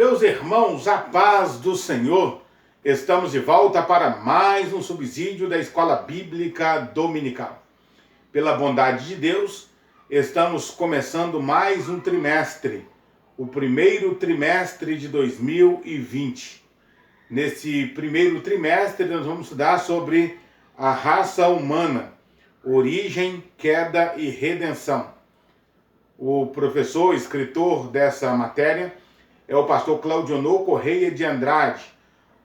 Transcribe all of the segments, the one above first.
Meus irmãos, a paz do Senhor, estamos de volta para mais um subsídio da Escola Bíblica Dominical. Pela bondade de Deus, estamos começando mais um trimestre, o primeiro trimestre de 2020. Nesse primeiro trimestre, nós vamos estudar sobre a raça humana, origem, queda e redenção. O professor, escritor dessa matéria, é o pastor Claudionor Correia de Andrade,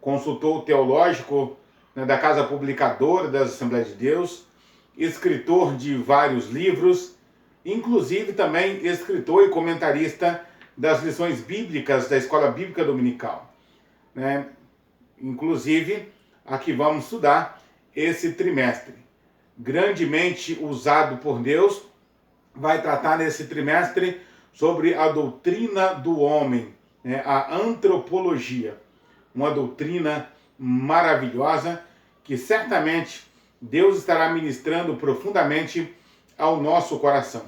consultor teológico da Casa Publicadora das Assembleias de Deus, escritor de vários livros, inclusive também escritor e comentarista das lições bíblicas da Escola Bíblica Dominical. Inclusive, aqui vamos estudar esse trimestre. Grandemente usado por Deus, vai tratar nesse trimestre sobre a doutrina do homem, a antropologia, uma doutrina maravilhosa que certamente Deus estará ministrando profundamente ao nosso coração.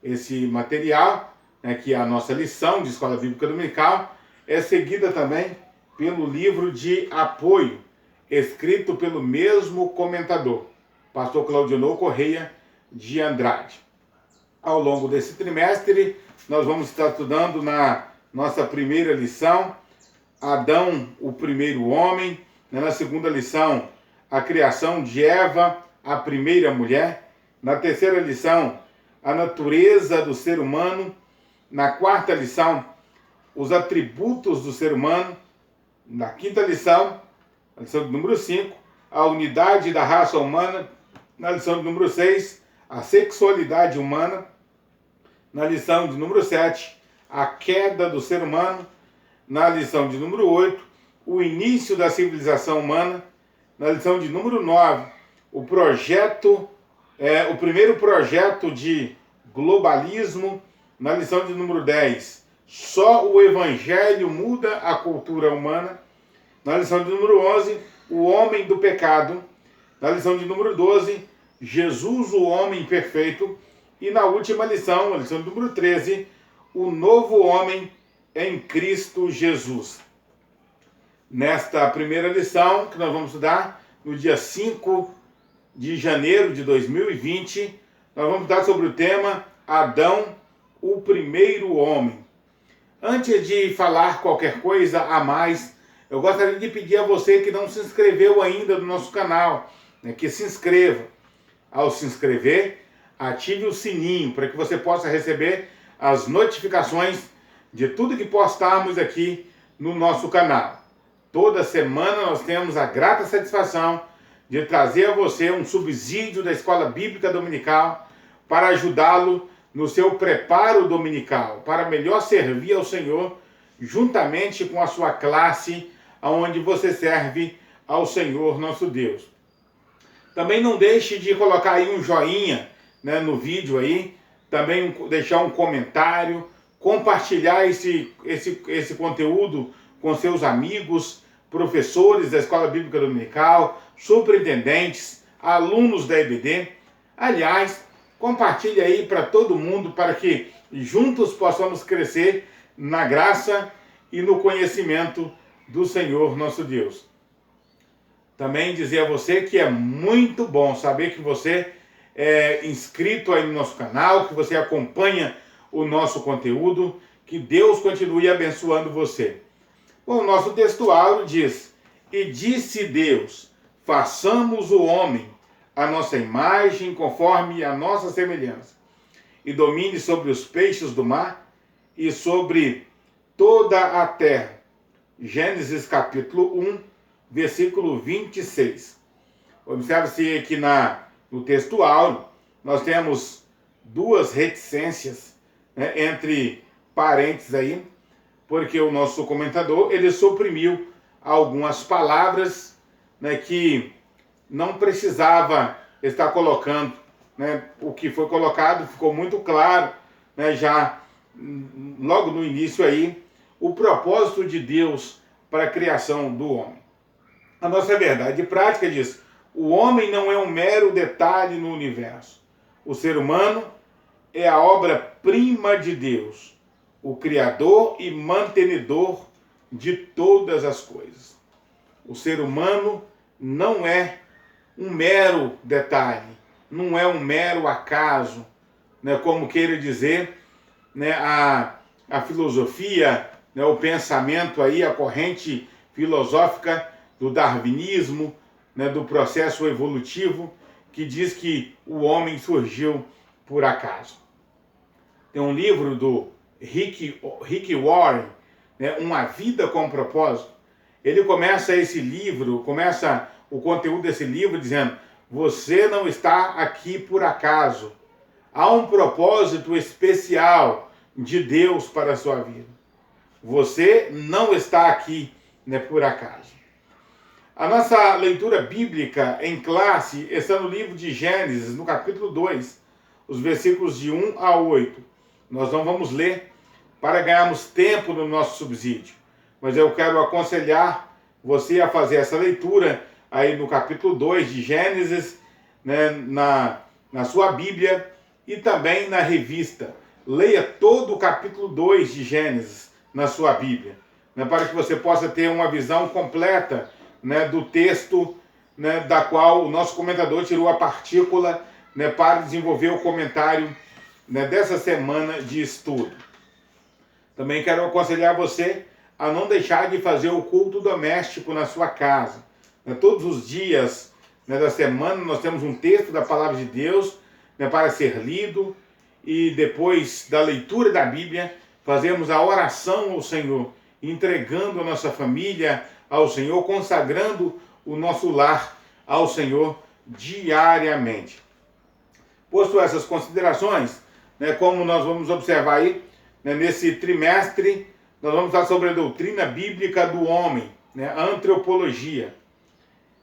Esse material, que é a nossa lição de Escola Bíblica Dominical, é seguida também pelo livro de apoio, escrito pelo mesmo comentador, pastor Claudionor Correia de Andrade. Ao longo desse trimestre, nós vamos estar estudando na nossa primeira lição, Adão, o primeiro homem. Na segunda lição, a criação de Eva, a primeira mulher. Na terceira lição, a natureza do ser humano. Na quarta lição, os atributos do ser humano. Na quinta lição, a lição de número 5, a unidade da raça humana. Na lição de número 6, a sexualidade humana. Na lição de número 7, a queda do ser humano. Na lição de número 8, o início da civilização humana. Na lição de número 9, o primeiro projeto de globalismo. Na lição de número 10, só o evangelho muda a cultura humana. Na lição de número 11, o homem do pecado. Na lição de número 12, Jesus, o homem perfeito. E na última lição, a lição de número 13, o novo homem em Cristo Jesus. Nesta primeira lição, que nós vamos estudar no dia 5 de janeiro de 2020, nós vamos estudar sobre o tema Adão, o primeiro homem. Antes de falar qualquer coisa a mais, eu gostaria de pedir a você que não se inscreveu ainda no nosso canal, que se inscreva. Ao se inscrever, ative o sininho para que você possa receber as notificações de tudo que postarmos aqui no nosso canal. Toda semana nós temos a grata satisfação de trazer a você um subsídio da Escola Bíblica Dominical para ajudá-lo no seu preparo dominical, para melhor servir ao Senhor juntamente com a sua classe, onde você serve ao Senhor nosso Deus. Também não deixe de colocar aí um joinha no vídeo aí, também deixar um comentário, compartilhar esse conteúdo com seus amigos, professores da Escola Bíblica Dominical, superintendentes, alunos da EBD. Aliás, compartilhe aí para todo mundo, para que juntos possamos crescer na graça e no conhecimento do Senhor nosso Deus. Também dizer a você que é muito bom saber que você é inscrito aí no nosso canal, que você acompanha o nosso conteúdo, que Deus continue abençoando você. Bom, o nosso textuário diz: e disse Deus, façamos o homem à nossa imagem, conforme a nossa semelhança, e domine sobre os peixes do mar e sobre toda a terra. Gênesis capítulo 1, versículo 26. Observe-se aqui no textuário, nós temos duas reticências, entre parênteses aí, porque o nosso comentador, ele suprimiu algumas palavras que não precisava estar colocando. O que foi colocado ficou muito claro, já logo no início aí, o propósito de Deus para a criação do homem. A nossa verdade prática diz: o homem não é um mero detalhe no universo. O ser humano é a obra-prima de Deus. o Criador e mantenedor de todas as coisas. O ser humano não é um mero detalhe, não é um mero acaso, né, como queira dizer, né, a filosofia, né, o pensamento aí, a corrente filosófica do darwinismo, né, do processo evolutivo, que diz que o homem surgiu por acaso. Tem um livro do Rick Warren, né, Uma Vida com Propósito. Ele começa o conteúdo desse livro dizendo: você não está aqui por acaso. Há um propósito especial de Deus para a sua vida. Você não está aqui, né, por acaso. A nossa leitura bíblica em classe está no livro de Gênesis, no capítulo 2, os versículos de 1 a 8. Nós não vamos ler para ganharmos tempo no nosso subsídio, mas eu quero aconselhar você a fazer essa leitura aí no capítulo 2 de Gênesis, né, na sua Bíblia e também na revista. Leia todo o capítulo 2 de Gênesis na sua Bíblia, né, para que você possa ter uma visão completa, né, do texto, né, da qual o nosso comentador tirou a partícula, né, para desenvolver o comentário, né, dessa semana de estudo. Também quero aconselhar você a não deixar de fazer o culto doméstico na sua casa. Né, todos os dias, né, da semana nós temos um texto da Palavra de Deus, né, para ser lido, e depois da leitura da Bíblia fazemos a oração ao Senhor, entregando a nossa família ao Senhor, consagrando o nosso lar ao Senhor diariamente. Posto essas considerações, né, como nós vamos observar aí, né, nesse trimestre, nós vamos falar sobre a doutrina bíblica do homem, né, a antropologia.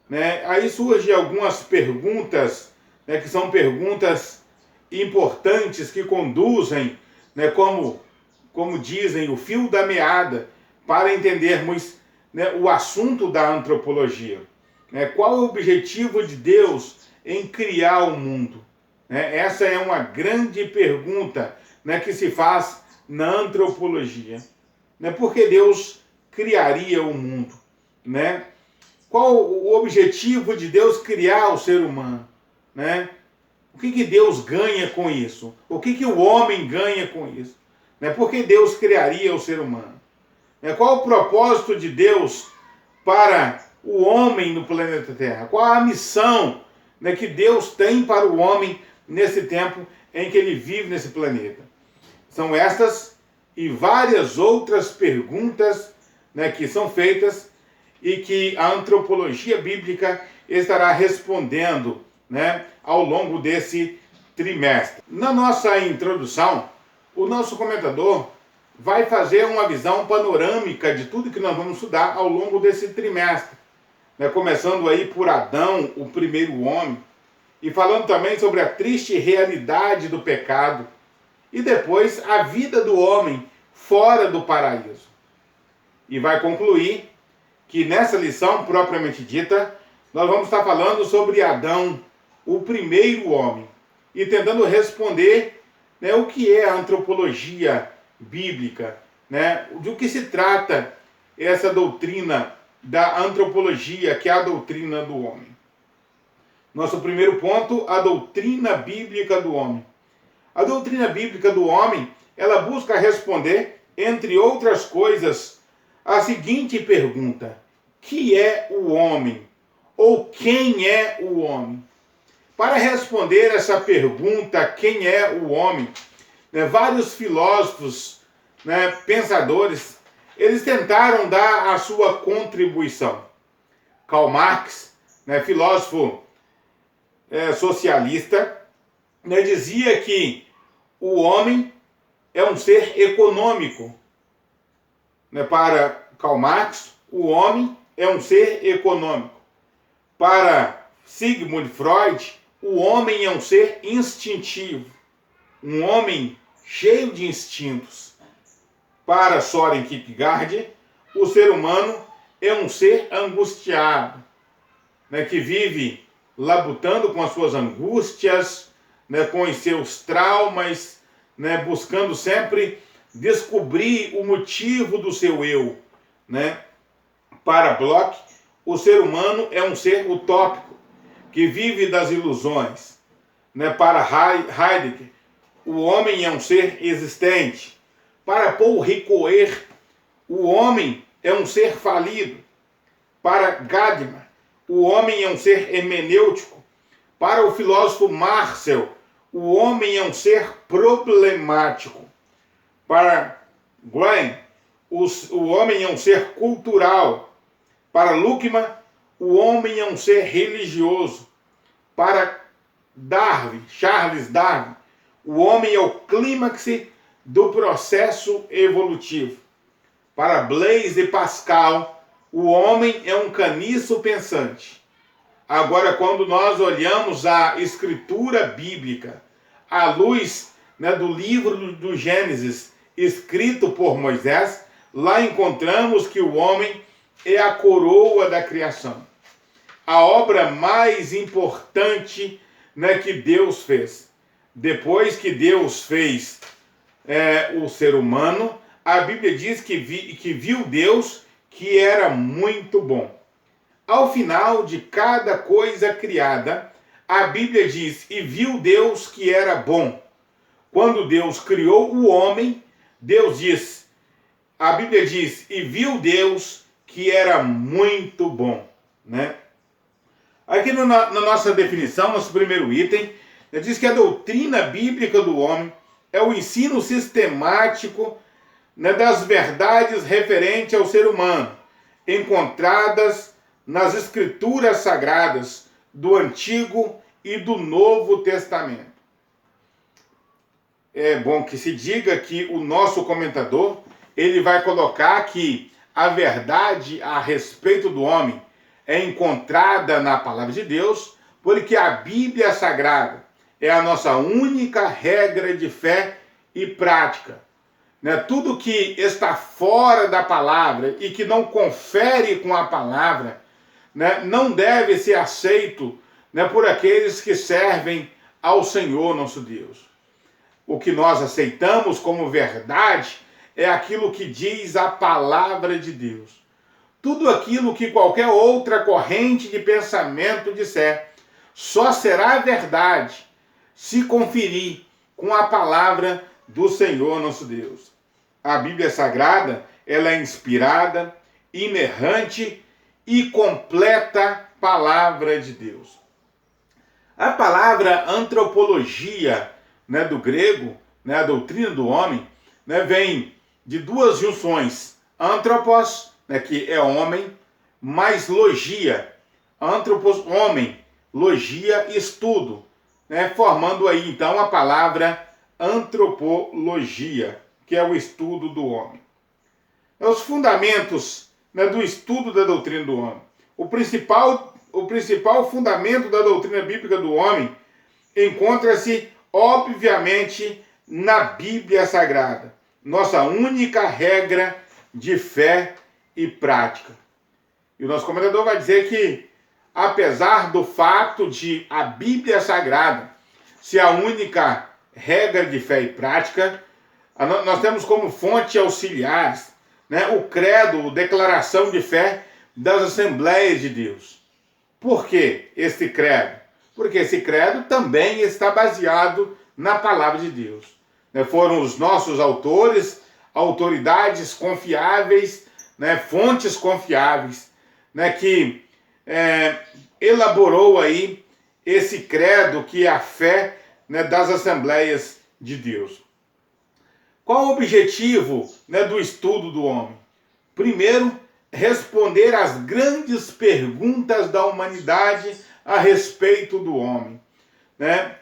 Né, aí surgem algumas perguntas, né, que são perguntas importantes que conduzem, né, como dizem, o fio da meada para entendermos, né, o assunto da antropologia. Né, qual é o objetivo de Deus em criar o mundo? Né, essa é uma grande pergunta, né, que se faz na antropologia. Né, por que Deus criaria o mundo? Né? Qual o objetivo de Deus criar o ser humano? Né? O que Deus ganha com isso? O que o homem ganha com isso? Né? Por que Deus criaria o ser humano? Né? Qual o propósito de Deus para o homem no planeta Terra? Qual a missão, né, que Deus tem para o homem nesse tempo em que ele vive nesse planeta? São estas e várias outras perguntas, né, que são feitas e que a antropologia bíblica estará respondendo, né, ao longo desse trimestre. Na nossa introdução, o nosso comentador vai fazer uma visão panorâmica de tudo que nós vamos estudar ao longo desse trimestre, né, começando aí por Adão, o primeiro homem, e falando também sobre a triste realidade do pecado, e depois a vida do homem fora do paraíso. E vai concluir que nessa lição propriamente dita, nós vamos estar falando sobre Adão, o primeiro homem, e tentando responder, né, o que é a antropologia bíblica, né, do que se trata essa doutrina da antropologia, que é a doutrina do homem. Nosso primeiro ponto, a doutrina bíblica do homem. A doutrina bíblica do homem, ela busca responder, entre outras coisas, a seguinte pergunta: que é o homem? Ou quem é o homem? Para responder essa pergunta, quem é o homem, né, vários filósofos, né, pensadores, eles tentaram dar a sua contribuição. Karl Marx, né, filósofo socialista, né, dizia que o homem é um ser econômico. Né, para Karl Marx, o homem é um ser econômico. Para Sigmund Freud, o homem é um ser instintivo, um homem cheio de instintos. Para Soren Kierkegaard, o ser humano é um ser angustiado, né, que vive labutando com as suas angústias, né, com os seus traumas, né, buscando sempre descobrir o motivo do seu eu, né? Para Bloch, o ser humano é um ser utópico, que vive das ilusões. Né? Para Heidegger, o homem é um ser existente. Para Paul Ricoeur, o homem é um ser falido. Para Gadamer, o homem é um ser hermenêutico. Para o filósofo Marcel, o homem é um ser problemático. Para Glenn, o homem é um ser cultural. Para Luckmann, o homem é um ser religioso. Para Charles Darwin, o homem é o clímax do processo evolutivo. Para Blaise Pascal, o homem é um caniço pensante. Agora, quando nós olhamos a escritura bíblica, à luz, né, do livro do Gênesis, escrito por Moisés, lá encontramos que o homem é a coroa da criação. A obra mais importante, né, que Deus fez. Depois que Deus fez o ser humano, a Bíblia diz que viu Deus que era muito bom. Ao final de cada coisa criada, a Bíblia diz, e viu Deus que era bom. Quando Deus criou o homem, Deus diz, a Bíblia diz, e viu Deus que era muito bom, né? Aqui na nossa definição, nosso primeiro item, diz que a doutrina bíblica do homem é o ensino sistemático, né, das verdades referentes ao ser humano, encontradas nas escrituras sagradas do Antigo e do Novo Testamento. É bom que se diga que o nosso comentador, ele vai colocar que a verdade a respeito do homem é encontrada na palavra de Deus, porque a Bíblia Sagrada é a nossa única regra de fé e prática. Né? Tudo que está fora da palavra e que não confere com a palavra, né, não deve ser aceito, né, por aqueles que servem ao Senhor nosso Deus. O que nós aceitamos como verdade é aquilo que diz a palavra de Deus. Tudo aquilo que qualquer outra corrente de pensamento disser só será verdade se conferir com a palavra do Senhor nosso Deus. A Bíblia Sagrada, ela é inspirada, inerrante e completa palavra de Deus. A palavra antropologia, né, do grego, né, a doutrina do homem, né, vem de duas junções, antropos, né, que é homem, mais logia, antropos, homem, logia, estudo, né, formando aí então a palavra antropologia, que é o estudo do homem. Os fundamentos, né, do estudo da doutrina do homem. O principal fundamento da doutrina bíblica do homem encontra-se, obviamente, na Bíblia Sagrada, nossa única regra de fé e prática. E o nosso comentador vai dizer que, apesar do fato de a Bíblia Sagrada ser a única regra de fé e prática, nós temos como fonte auxiliares, né, o credo, a declaração de fé das Assembleias de Deus. Por que esse credo? Porque esse credo também está baseado na palavra de Deus. Né, foram os nossos autores, autoridades confiáveis, né, fontes confiáveis, né, que elaborou aí esse credo que é a fé, né, das Assembleias de Deus. Qual o objetivo, né, do estudo do homem? Primeiro, responder às grandes perguntas da humanidade a respeito do homem. Né?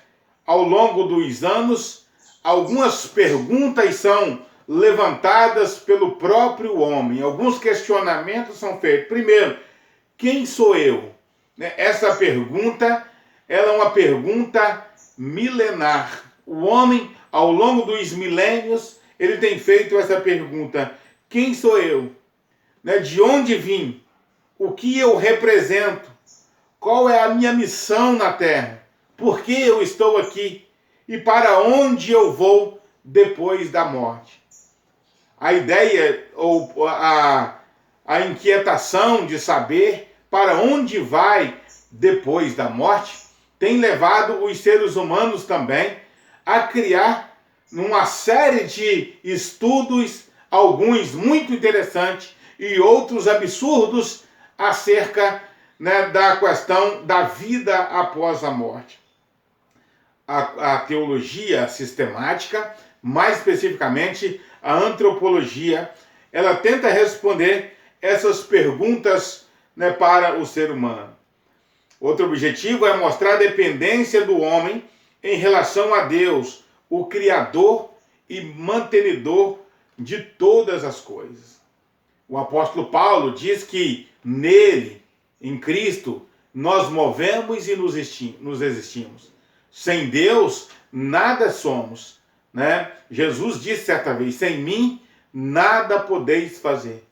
Ao longo dos anos, algumas perguntas são levantadas pelo próprio homem. Alguns questionamentos são feitos. Primeiro, quem sou eu? Né? Essa pergunta, ela é uma pergunta milenar. O homem, ao longo dos milênios, ele tem feito essa pergunta: quem sou eu? Né? De onde vim? O que eu represento? Qual é a minha missão na Terra? Por que eu estou aqui? E para onde eu vou depois da morte? a ideia ou a inquietação de saber para onde vai depois da morte tem levado os seres humanos também a criar uma série de estudos, alguns muito interessantes e outros absurdos, acerca, né, da questão da vida após a morte. A teologia sistemática, mais especificamente a antropologia, ela tenta responder essas perguntas, né, para o ser humano. Outro objetivo é mostrar a dependência do homem em relação a Deus, o Criador e mantenedor de todas as coisas. O apóstolo Paulo diz que nele, em Cristo, nós movemos e nos existimos. Sem Deus, nada somos, né? Jesus disse certa vez: sem mim, nada podeis fazer.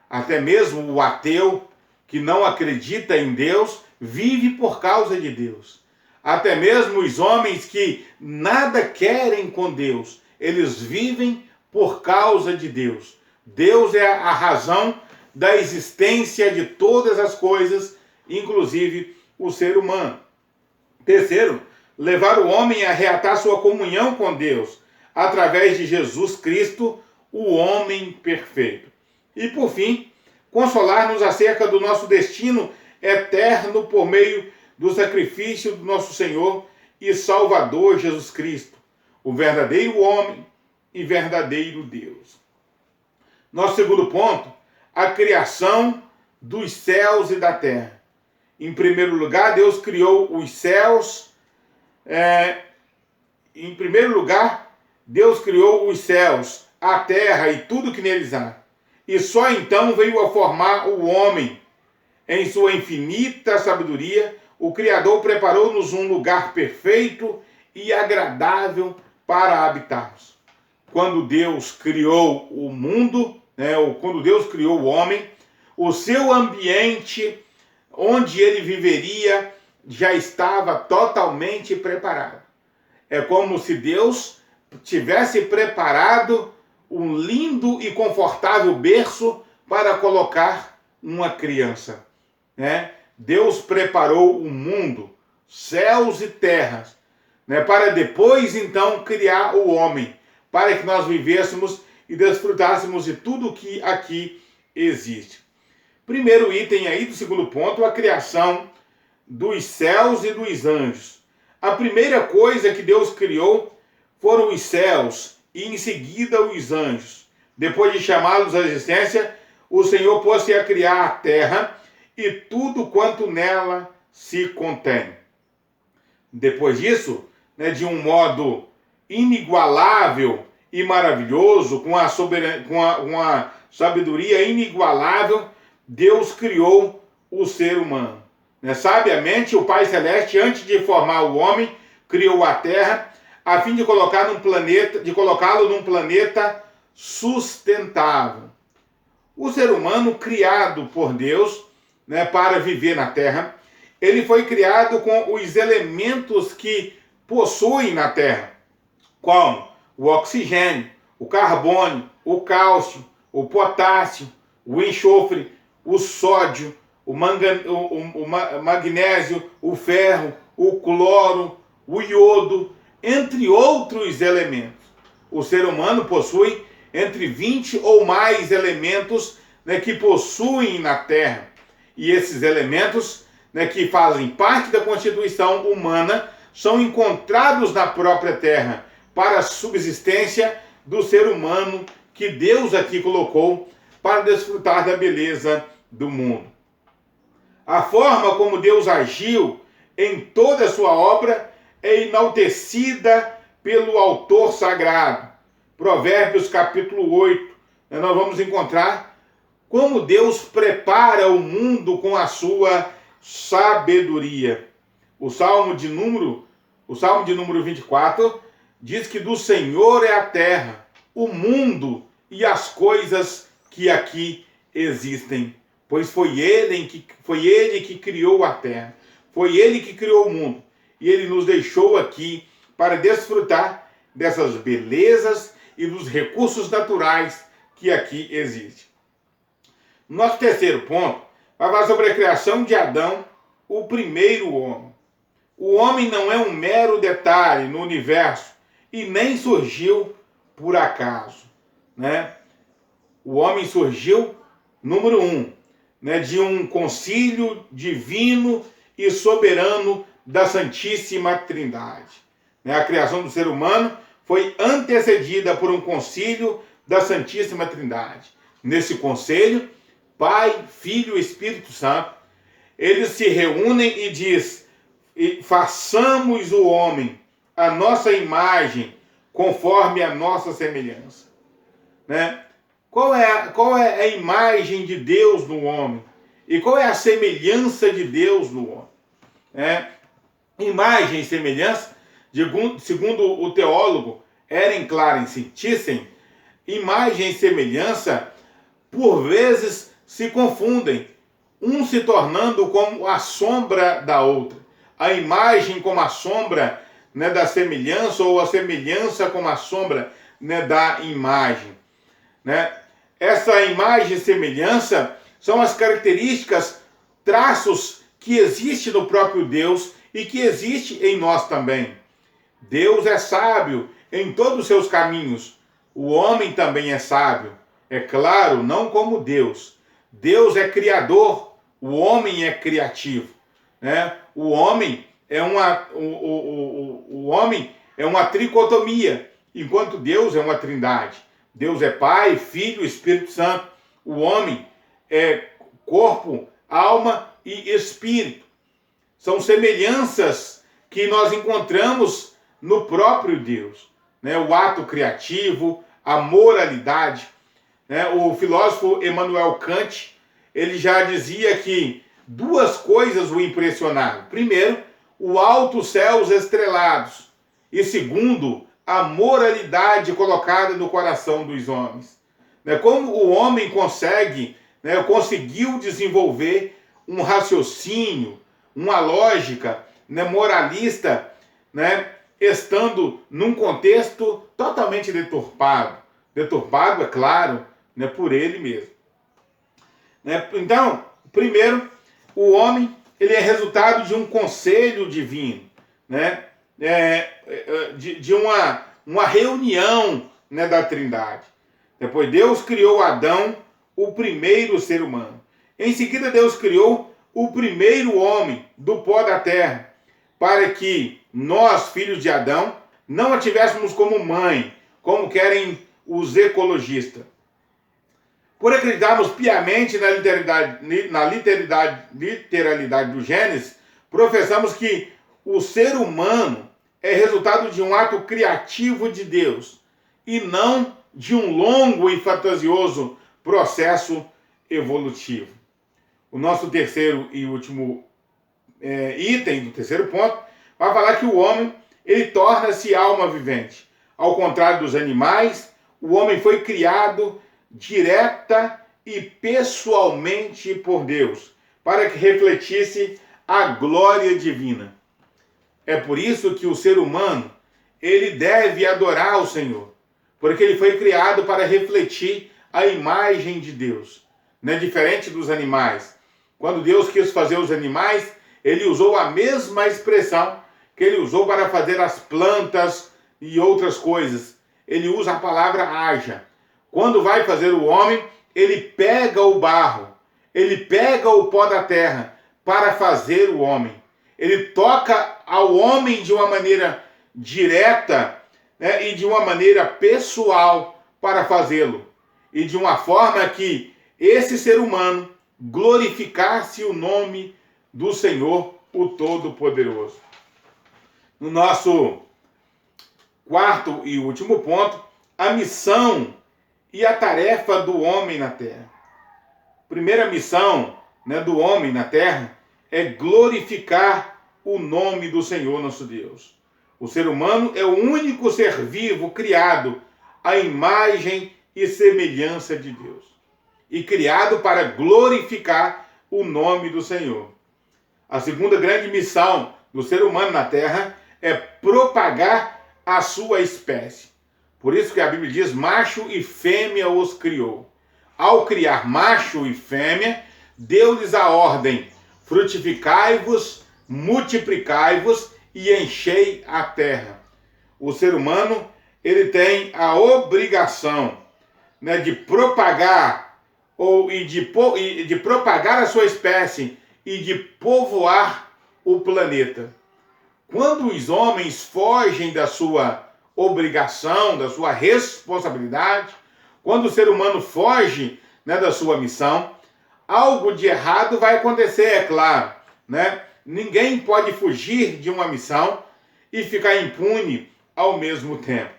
Até mesmo o ateu, que não acredita em Deus, vive por causa de Deus. Até mesmo os homens que nada querem com Deus, eles vivem por causa de Deus. Deus é a razão da existência de todas as coisas, inclusive o ser humano. Terceiro, levar o homem a reatar sua comunhão com Deus, através de Jesus Cristo, o homem perfeito. E por fim, consolar-nos acerca do nosso destino eterno por meio do sacrifício do nosso Senhor e Salvador Jesus Cristo, o verdadeiro homem e verdadeiro Deus. Nosso segundo ponto, a criação dos céus e da terra. Em primeiro lugar, Deus criou os céus. Em primeiro lugar, Deus criou os céus, a terra e tudo que neles há. E só então veio a formar o homem. Em sua infinita sabedoria, o Criador preparou-nos um lugar perfeito e agradável para habitarmos. Quando Deus criou o mundo, ou quando Deus criou o homem, o seu ambiente onde ele viveria já estava totalmente preparado. É como se Deus tivesse preparado um lindo e confortável berço para colocar uma criança, né? Deus preparou o mundo, céus e terras, né, para depois então criar o homem, para que nós vivêssemos e desfrutássemos de tudo que aqui existe. Primeiro item aí do segundo ponto, a criação dos céus e dos anjos. A primeira coisa que Deus criou foram os céus e em seguida os anjos. Depois de chamá-los à existência, o Senhor pôs-se a criar a terra e tudo quanto nela se contém. Depois disso, né, de um modo inigualável e maravilhoso, com uma sabedoria inigualável, Deus criou o ser humano. Né? Sabiamente, o Pai Celeste, antes de formar o homem, criou a terra, a fim de colocá-lo num planeta sustentável. O ser humano, criado por Deus, né, para viver na terra, ele foi criado com os elementos que possuem na terra, como o oxigênio, o carbono, o cálcio, o potássio, o enxofre, o sódio, o magnésio, o ferro, o cloro, o iodo, entre outros elementos. O ser humano possui entre 20 ou mais elementos, né, que possuem na Terra. E esses elementos, né, que fazem parte da constituição humana são encontrados na própria Terra para a subsistência do ser humano que Deus aqui colocou para desfrutar da beleza do mundo. A forma como Deus agiu em toda a sua obra é enaltecida pelo autor sagrado. Provérbios capítulo 8, nós vamos encontrar como Deus prepara o mundo com a sua sabedoria. O Salmo de número 24 diz que do Senhor é a terra, o mundo e as coisas que aqui existem. Pois foi ele que criou a terra, foi ele que criou o mundo. E ele nos deixou aqui para desfrutar dessas belezas e dos recursos naturais que aqui existe. Nosso terceiro ponto vai falar sobre a criação de Adão, o primeiro homem. O homem não é um mero detalhe no universo e nem surgiu por acaso, né? O homem surgiu, número 1, né, de um concílio divino e soberano da Santíssima Trindade. A criação do ser humano foi antecedida por um concílio da Santíssima Trindade. Nesse conselho, Pai, Filho e Espírito Santo, eles se reúnem e diz: façamos o homem a nossa imagem, conforme a nossa semelhança. Né? Qual é a imagem de Deus no homem? E qual é a semelhança de Deus no homem? Imagem e semelhança, segundo o teólogo Eren Clarence Thyssen, imagem e semelhança, por vezes, se confundem, um se tornando como a sombra da outra. A imagem como a sombra, né, da semelhança, ou a semelhança como a sombra, né, da imagem. Né? Essa imagem e semelhança são as características, traços que existem no próprio Deus e que existe em nós também. Deus é sábio em todos os seus caminhos. O homem também é sábio. É claro, não como Deus. Deus é criador, o homem é criativo. Né? O homem é uma tricotomia, enquanto Deus é uma trindade. Deus é Pai, Filho e Espírito Santo. O homem é corpo, alma e espírito. São semelhanças que nós encontramos no próprio Deus. Né? O ato criativo, a moralidade. Né? O filósofo Immanuel Kant, ele já dizia que duas coisas o impressionaram. Primeiro, o alto céus estrelados. E segundo, a moralidade colocada no coração dos homens. Né? Como o homem conseguiu desenvolver um raciocínio, uma lógica, né, moralista, né, estando num contexto totalmente deturpado. Deturpado, é claro, né, por ele mesmo. Né? Então, primeiro, o homem ele é resultado de um conselho divino, né? De uma reunião, né, da Trindade. Depois Deus criou Adão, o primeiro ser humano. Em seguida Deus criou o primeiro homem do pó da terra, para que nós, filhos de Adão, não a tivéssemos como mãe, como querem os ecologistas. Por acreditarmos piamente na literalidade do Gênesis, professamos que o ser humano é resultado de um ato criativo de Deus e não de um longo e fantasioso processo evolutivo. O nosso terceiro e último item do terceiro ponto vai falar que o homem ele torna-se alma vivente. Ao contrário dos animais, o homem foi criado direta e pessoalmente por Deus, para que refletisse a glória divina. É por isso que o ser humano, ele deve adorar o Senhor, porque ele foi criado para refletir a imagem de Deus, né? Diferente dos animais. Quando Deus quis fazer os animais, ele usou a mesma expressão que ele usou para fazer as plantas e outras coisas. Ele usa a palavra haja. Quando vai fazer o homem, ele pega o barro, ele pega o pó da terra para fazer o homem. Ele toca ao homem de uma maneira direta, né, e de uma maneira pessoal para fazê-lo. E de uma forma que esse ser humano glorificasse o nome do Senhor, o Todo-Poderoso. No nosso quarto e último ponto, a missão e a tarefa do homem na terra. Primeira missão, né, do homem na terra é glorificar o nome do Senhor nosso Deus. O ser humano é o único ser vivo criado à imagem e semelhança de Deus e criado para glorificar o nome do Senhor. A segunda grande missão do ser humano na terra é propagar a sua espécie. Por isso que a Bíblia diz, macho e fêmea os criou. Ao criar macho e fêmea, deu-lhes a ordem, frutificai-vos, multiplicai-vos e enchei a terra. O ser humano, ele tem a obrigação, né, de propagar de propagar a sua espécie e de povoar o planeta. Quando os homens fogem da sua obrigação, da sua responsabilidade, quando o ser humano foge, né, da sua missão, algo de errado vai acontecer, é claro, né? Ninguém pode fugir de uma missão e ficar impune ao mesmo tempo.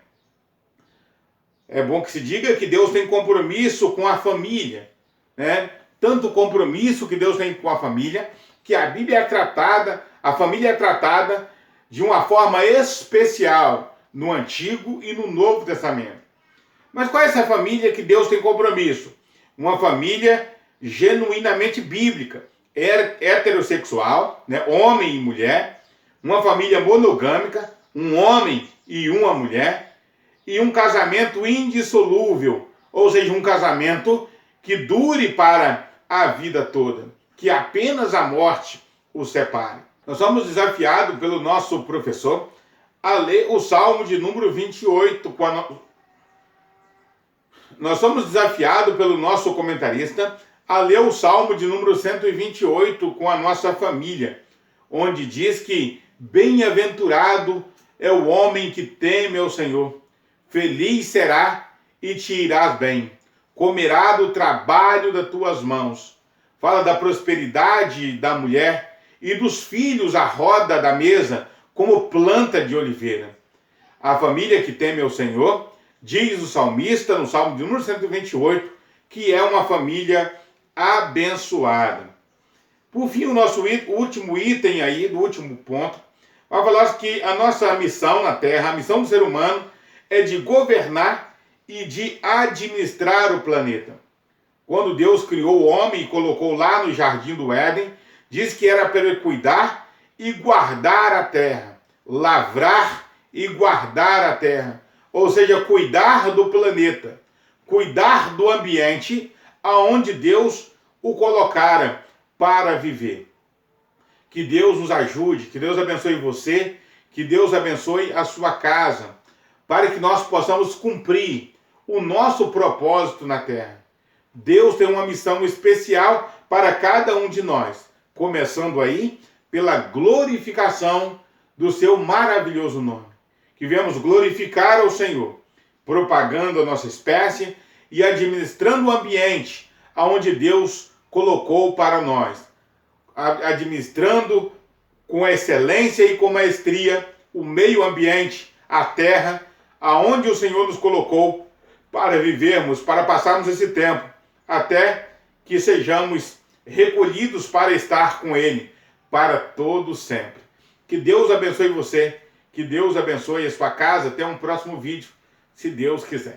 É bom que se diga que Deus tem compromisso com a família, né? Tanto compromisso que Deus tem com a família, que a Bíblia é tratada, a família é tratada de uma forma especial no Antigo e no Novo Testamento. Mas qual é essa família que Deus tem compromisso? Uma família genuinamente bíblica, heterossexual, né? Homem e mulher, uma família monogâmica, um homem e uma mulher, e um casamento indissolúvel, ou seja, um casamento que dure para a vida toda, que apenas a morte os separe. Nós somos desafiados pelo nosso professor a ler o Salmo de número 28 Nós somos desafiados pelo nosso comentarista a ler o Salmo de número 128 com a nossa família, onde diz que bem-aventurado é o homem que teme ao Senhor, feliz será e te irás bem, comerá do trabalho das tuas mãos. Fala da prosperidade da mulher e dos filhos à roda da mesa, como planta de oliveira. A família que teme ao Senhor, diz o salmista no Salmo de número 128, que é uma família abençoada. Por fim, o nosso último item aí, do último ponto, vai falar que a nossa missão na Terra, a missão do ser humano, é de governar e de administrar o planeta. Quando Deus criou o homem e colocou lá no jardim do Éden, diz que era para ele cuidar e guardar a terra, lavrar e guardar a terra, ou seja, cuidar do planeta, cuidar do ambiente aonde Deus o colocara para viver. Que Deus nos ajude, que Deus abençoe você, que Deus abençoe a sua casa, para que nós possamos cumprir o nosso propósito na terra. Deus tem uma missão especial para cada um de nós, começando aí pela glorificação do seu maravilhoso nome. Que venhamos glorificar ao Senhor, propagando a nossa espécie e administrando o ambiente aonde Deus colocou para nós, administrando com excelência e com maestria o meio ambiente, a terra, aonde o Senhor nos colocou para vivermos, para passarmos esse tempo, até que sejamos recolhidos para estar com Ele, para todo sempre. Que Deus abençoe você, que Deus abençoe a sua casa. Até um próximo vídeo, se Deus quiser.